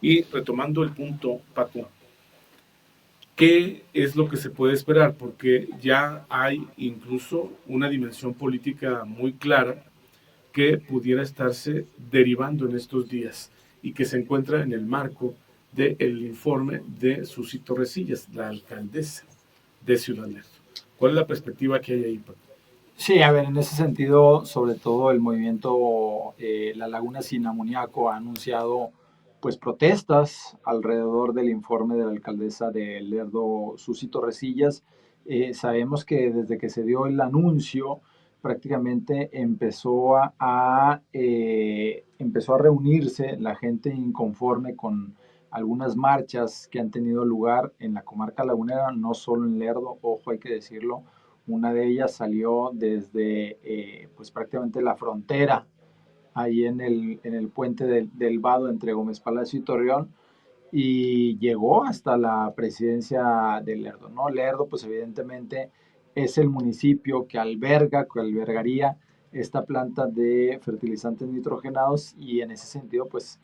Y retomando el punto, Paco, ¿qué es lo que se puede esperar? Porque ya hay incluso una dimensión política muy clara que pudiera estarse derivando en estos días y que se encuentra en el marco del informe de Susi Torrecillas, la alcaldesa de Ciudad Lerdo. ¿Cuál es la perspectiva que hay ahí, Paco? Sí, a ver, en ese sentido, sobre todo el movimiento La Laguna Sin Amoníaco ha anunciado pues protestas alrededor del informe de la alcaldesa de Lerdo, Susi Torrecillas. Sabemos que desde que se dio el anuncio, prácticamente empezó a reunirse la gente inconforme con algunas marchas que han tenido lugar en la comarca lagunera, no solo en Lerdo, ojo, hay que decirlo. Una de ellas salió desde pues prácticamente la frontera, ahí en el puente del Vado entre Gómez Palacio y Torreón, y llegó hasta la presidencia de Lerdo, ¿no? Lerdo, pues evidentemente es el municipio que albergaría esta planta de fertilizantes nitrogenados y en ese sentido, pues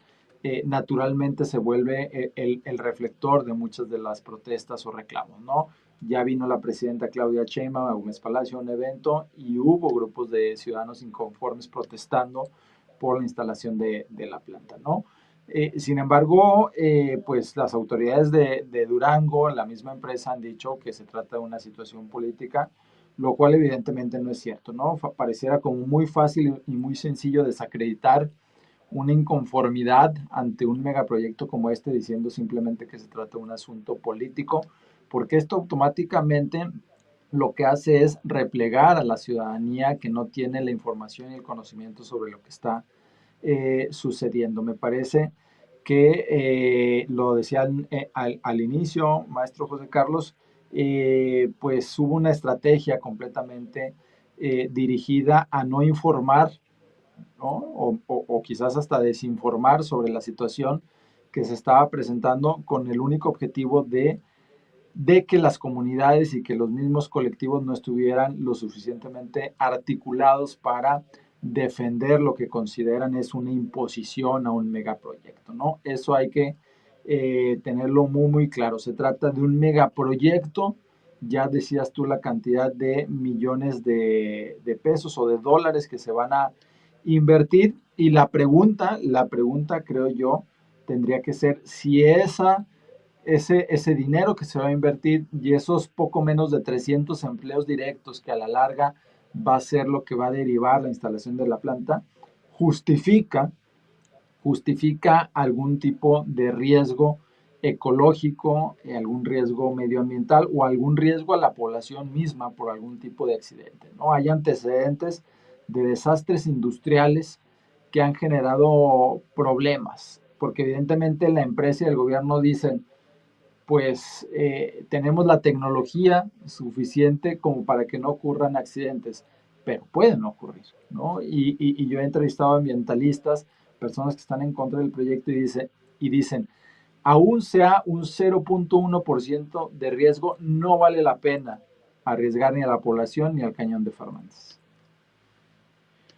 naturalmente se vuelve el reflector de muchas de las protestas o reclamos, ¿no? Ya vino la presidenta Claudia Sheinbaum a Gómez Palacio a un evento y hubo grupos de ciudadanos inconformes protestando por la instalación de la planta, ¿no? Sin embargo, pues las autoridades de Durango, la misma empresa, han dicho que se trata de una situación política, lo cual evidentemente no es cierto, ¿no? Pareciera como muy fácil y muy sencillo desacreditar una inconformidad ante un megaproyecto como este, diciendo simplemente que se trata de un asunto político, porque esto automáticamente lo que hace es replegar a la ciudadanía que no tiene la información y el conocimiento sobre lo que está sucediendo. Me parece que lo decían al inicio, maestro José Carlos, pues hubo una estrategia completamente dirigida a no informar, ¿no? O quizás hasta desinformar sobre la situación que se estaba presentando con el único objetivo de que las comunidades y que los mismos colectivos no estuvieran lo suficientemente articulados para defender lo que consideran es una imposición a un megaproyecto, ¿no? Eso hay que tenerlo muy, muy claro. Se trata de un megaproyecto, ya decías tú la cantidad de millones de pesos o de dólares que se van a invertir y la pregunta creo yo, tendría que ser si ese dinero que se va a invertir y esos poco menos de 300 empleos directos que a la larga va a ser lo que va a derivar la instalación de la planta, justifica, justifica algún tipo de riesgo ecológico, algún riesgo medioambiental o algún riesgo a la población misma por algún tipo de accidente, ¿no? Hay antecedentes de desastres industriales que han generado problemas, porque evidentemente la empresa y el gobierno dicen, pues tenemos la tecnología suficiente como para que no ocurran accidentes, pero pueden ocurrir, ¿no? Y yo he entrevistado a ambientalistas, personas que están en contra del proyecto y dicen, aún sea un 0.1% de riesgo, no vale la pena arriesgar ni a la población ni al cañón de Fernández.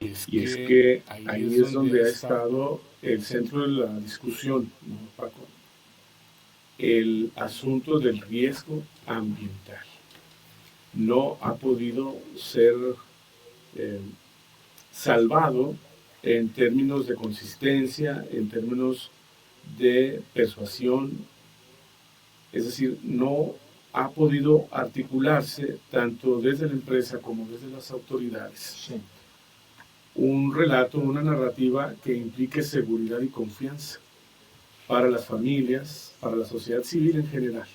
Y es que ahí es donde ha estado el centro de la discusión, ¿no, Paco? El asunto del riesgo ambiental no ha podido ser eh, salvado en términos de consistencia, en términos de persuasión, es decir, no ha podido articularse tanto desde la empresa como desde las autoridades Sí. un relato, una narrativa que implique seguridad y confianza para las familias, para la sociedad civil en general.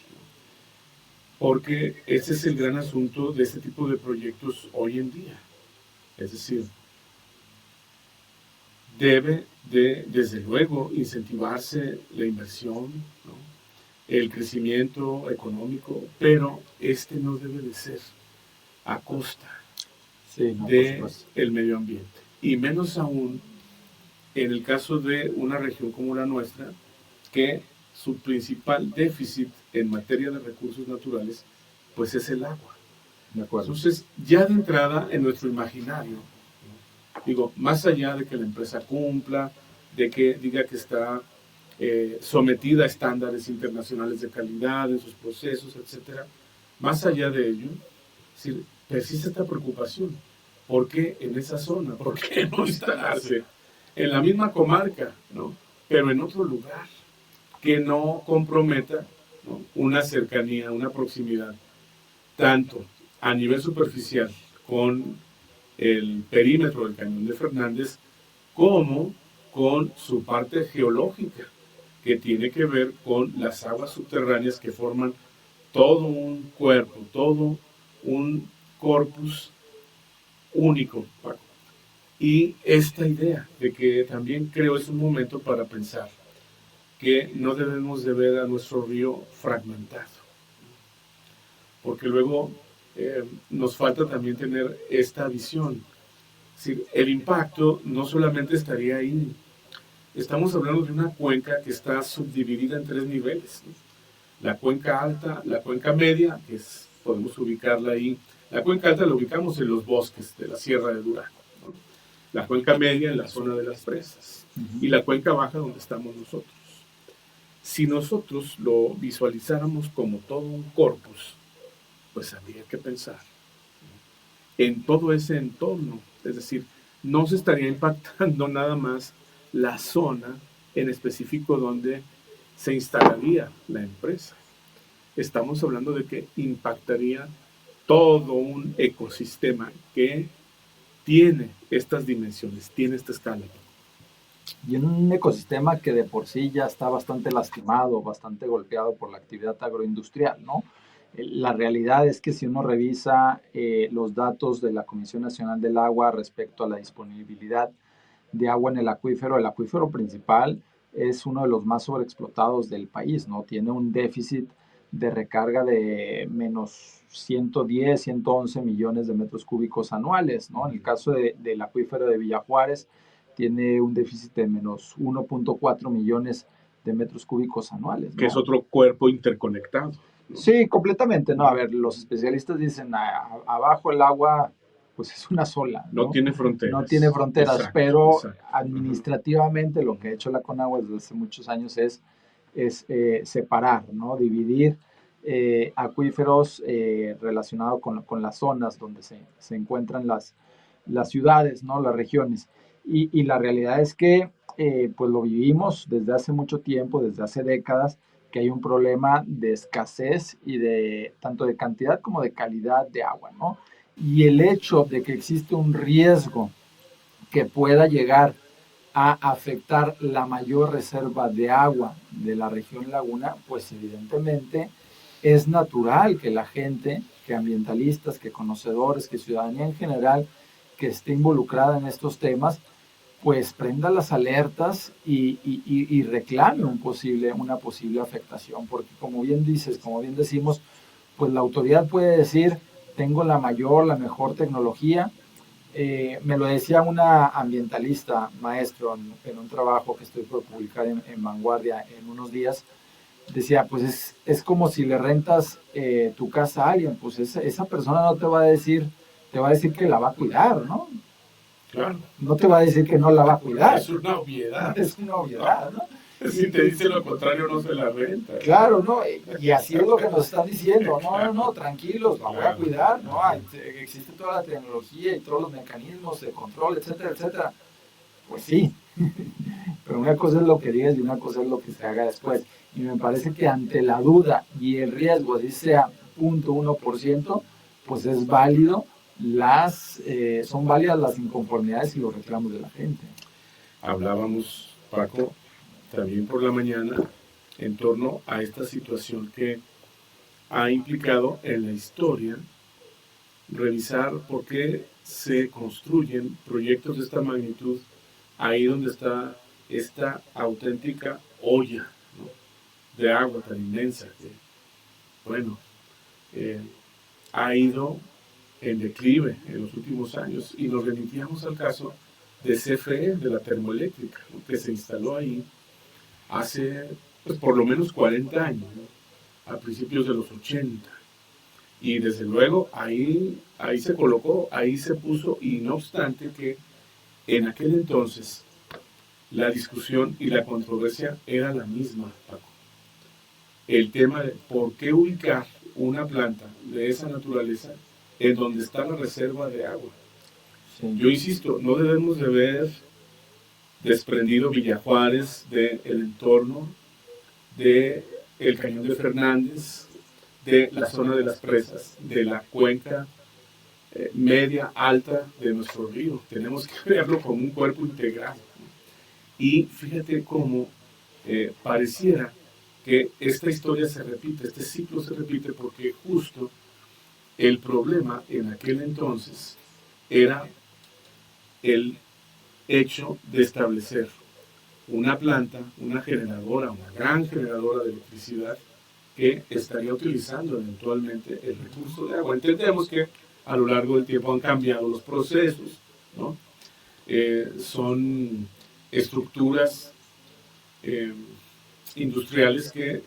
Porque ese es el gran asunto de este tipo de proyectos hoy en día. Es decir, debe desde luego, incentivarse la inversión, ¿no? El crecimiento económico, pero este no debe de ser a costa Sí, no, del medio ambiente. Y menos aún en el caso de una región como la nuestra, que su principal déficit en materia de recursos naturales, pues es el agua. de acuerdo. Entonces, ya de entrada en nuestro imaginario, digo, más allá de que la empresa cumpla, de que diga que está sometida a estándares internacionales de calidad en sus procesos, etc. Más allá de ello, es decir, persiste esta preocupación. ¿Por qué en esa zona? ¿Por qué no instalarse en la misma comarca, ¿no? Pero en otro lugar que no comprometa, ¿no?, una cercanía, una proximidad, tanto a nivel superficial con el perímetro del Cañón de Fernández, como con su parte geológica, que tiene que ver con las aguas subterráneas que forman todo un cuerpo, todo un corpus único, Paco. Y esta idea de que también creo es un momento para pensar que no debemos de ver a nuestro río fragmentado, porque luego nos falta también tener esta visión. Es decir, el impacto no solamente estaría ahí, estamos hablando de una cuenca que está subdividida en 3 niveles, ¿no? La cuenca alta, la cuenca media, que es, podemos ubicarla ahí. La cuenca alta la ubicamos en los bosques de la Sierra de Durango, ¿no? La cuenca media en la zona de las presas, y la cuenca baja donde estamos nosotros. Si nosotros lo visualizáramos como todo un corpus, pues habría que pensar en todo ese entorno. Es decir, no se estaría impactando nada más la zona en específico donde se instalaría la empresa. Estamos hablando de que impactaría todo un ecosistema que tiene estas dimensiones, tiene esta escala. Y en un ecosistema que de por sí ya está bastante lastimado, bastante golpeado por la actividad agroindustrial, ¿no? La realidad es que si uno revisa los datos de la Comisión Nacional del Agua respecto a la disponibilidad de agua en el acuífero principal es uno de los más sobreexplotados del país, ¿no? Tiene un déficit de recarga de menos 110, 111 millones de metros cúbicos anuales, ¿no? En el caso del acuífero de Villa Juárez, tiene un déficit de menos 1.4 millones de metros cúbicos anuales, ¿no? Que es otro cuerpo interconectado, ¿no? Sí, completamente, ¿no? A ver, los especialistas dicen, abajo el agua, pues es una sola, ¿no? No tiene fronteras. No tiene fronteras, exacto, pero exacto. administrativamente lo que ha hecho la Conagua desde hace muchos años es separar, ¿no? Dividir acuíferos relacionados con las zonas donde se encuentran las ciudades, ¿no? Las regiones. Y la realidad es que pues lo vivimos desde hace mucho tiempo, desde hace décadas, que hay un problema de escasez y de tanto de cantidad como de calidad de agua, ¿no? Y el hecho de que existe un riesgo que pueda llegar a afectar la mayor reserva de agua de la región Laguna, pues evidentemente es natural que la gente, que ambientalistas, que conocedores, que ciudadanía en general, que esté involucrada en estos temas, pues prenda las alertas y reclame una posible afectación, porque como bien dices, como bien decimos, pues la autoridad puede decir, tengo la mejor tecnología. Me lo decía una ambientalista, maestro, en un trabajo que estoy por publicar en Vanguardia en unos días, decía, pues es como si le rentas tu casa a alguien, pues esa persona no te va a decir, te va a decir que la va a cuidar, ¿no? Claro. No te va a decir que no la va a cuidar. Es una obviedad. Es una obviedad, ¿no? Si te dice lo contrario, no se la renta. Claro, ¿no? Y así es lo que nos están diciendo. No, tranquilos, la voy a cuidar, ¿no? Existe toda la tecnología y todos los mecanismos de control, etcétera, etcétera. Pues sí, pero una cosa es lo que digas y una cosa es lo que se haga después. Y me parece que ante la duda y el riesgo, así sea 0.1%, pues es válido son válidas las inconformidades y los reclamos de la gente. Hablábamos, Paco, también por la mañana, en torno a esta situación que ha implicado en la historia revisar por qué se construyen proyectos de esta magnitud ahí donde está esta auténtica olla, ¿no?, de agua tan inmensa que, bueno, ha ido en declive en los últimos años, y nos remitíamos al caso de CFE, de la termoeléctrica, ¿no?, que se instaló ahí hace pues, por lo menos 40 años, ¿no?, a principios de los 80. Y desde luego ahí se colocó, ahí se puso, y no obstante que en aquel entonces la discusión y la controversia era la misma, Paco. El tema de por qué ubicar una planta de esa naturaleza en donde está la reserva de agua. Sí. Yo insisto, no debemos de ver desprendido Villa Juárez del entorno del Cañón de Fernández, de la zona de las presas, de la cuenca media, alta de nuestro río. Tenemos que verlo como un cuerpo integral. Y fíjate cómo pareciera que esta historia se repite, este ciclo se repite, porque justo el problema en aquel entonces era el hecho de establecer una planta, una generadora, una gran generadora de electricidad que estaría utilizando eventualmente el recurso de agua. Entendemos que a lo largo del tiempo han cambiado los procesos, ¿no? Son estructuras industriales que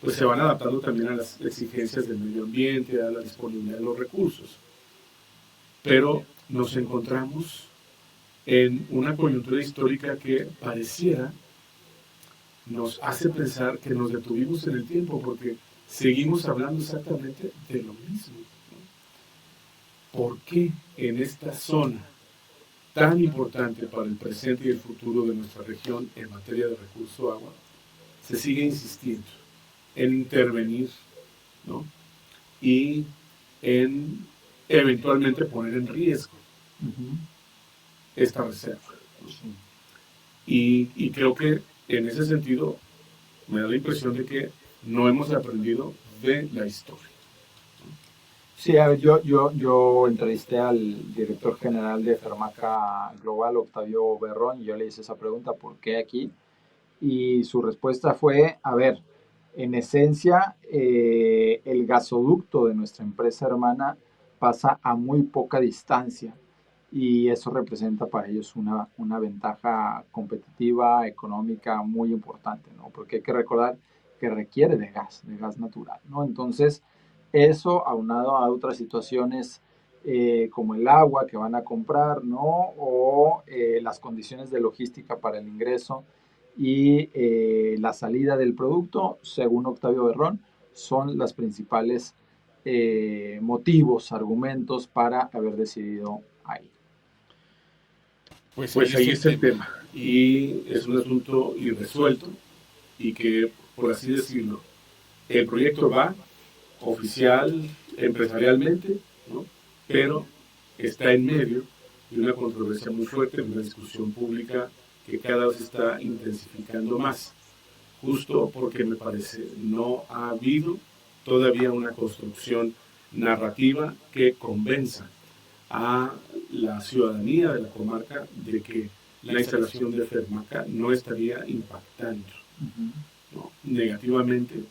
pues, se van adaptando también a las exigencias del medio ambiente, a la disponibilidad de los recursos. Pero nos encontramos en una coyuntura histórica que pareciera nos hace pensar que nos detuvimos en el tiempo, porque seguimos hablando exactamente de lo mismo, ¿no? ¿Por qué en esta zona tan importante para el presente y el futuro de nuestra región en materia de recurso agua se sigue insistiendo en intervenir, ¿no? Y en eventualmente poner en riesgo esta reserva, ¿no? Y creo que en ese sentido me da la impresión de que no hemos aprendido de la historia. Sí, a ver, yo entrevisté al director general de Fermaca Global, Octavio Berrón, y yo le hice esa pregunta, ¿por qué aquí? Y su respuesta fue, a ver, en esencia, el gasoducto de nuestra empresa hermana pasa a muy poca distancia y eso representa para ellos una ventaja competitiva, económica muy importante, ¿no? Porque hay que recordar que requiere de gas natural, ¿no? Entonces, eso aunado a otras situaciones como el agua que van a comprar, ¿no? O las condiciones de logística para el ingreso y la salida del producto, según Octavio Berrón, son las principales motivos, argumentos para haber decidido ahí. Pues ahí está el tema. Y es un asunto irresuelto y que, por así decirlo, el proyecto va oficial, empresarialmente, ¿no? Pero está en medio de una controversia muy fuerte, de una discusión pública que cada vez está intensificando más, justo porque me parece no ha habido todavía una construcción narrativa que convenza a la ciudadanía de la comarca de que la instalación de Fermaca no estaría impactando, ¿no?, negativamente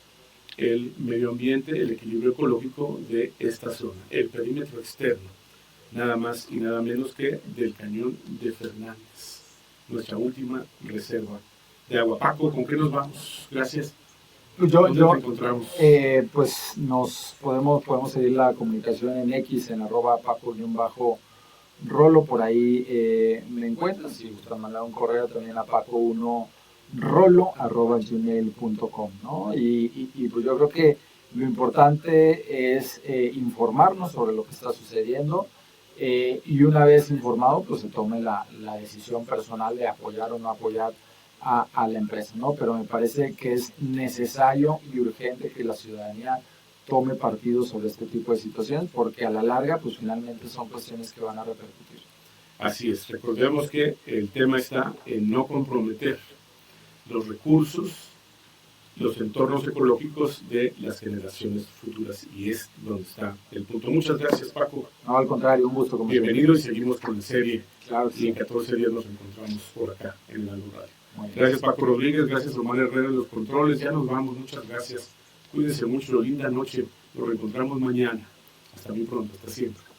el medio ambiente, el equilibrio ecológico de esta zona, el perímetro externo, nada más y nada menos que del Cañón de Fernández, nuestra última reserva de agua. Paco, ¿con qué nos vamos? Gracias. ¿Dónde te encontramos? Pues nos podemos seguir la comunicación en X, en @Paco_Rolo, por ahí me encuentras. Si gustan mandar un correo también a paco1rolo@gmail.com, ¿no? Y pues yo creo que lo importante es informarnos sobre lo que está sucediendo y una vez informado, pues se tome la decisión personal de apoyar o no apoyar a la empresa, ¿no? Pero me parece que es necesario y urgente que la ciudadanía tome partido sobre este tipo de situaciones, porque a la larga, pues finalmente son cuestiones que van a repercutir. Así es, recordemos que el tema está en no comprometer los recursos, los entornos ecológicos de las generaciones futuras, y es donde está el punto. Muchas gracias, Paco. No, al contrario, un gusto. Bienvenido, y seguimos con la serie. Claro, y en 14 días nos encontramos por acá en el Radio. Gracias, Paco Rodríguez, gracias, Román Herrera en los controles. Ya nos vamos, muchas gracias. Cuídense mucho, linda noche. Nos reencontramos mañana. Hasta muy pronto, hasta siempre.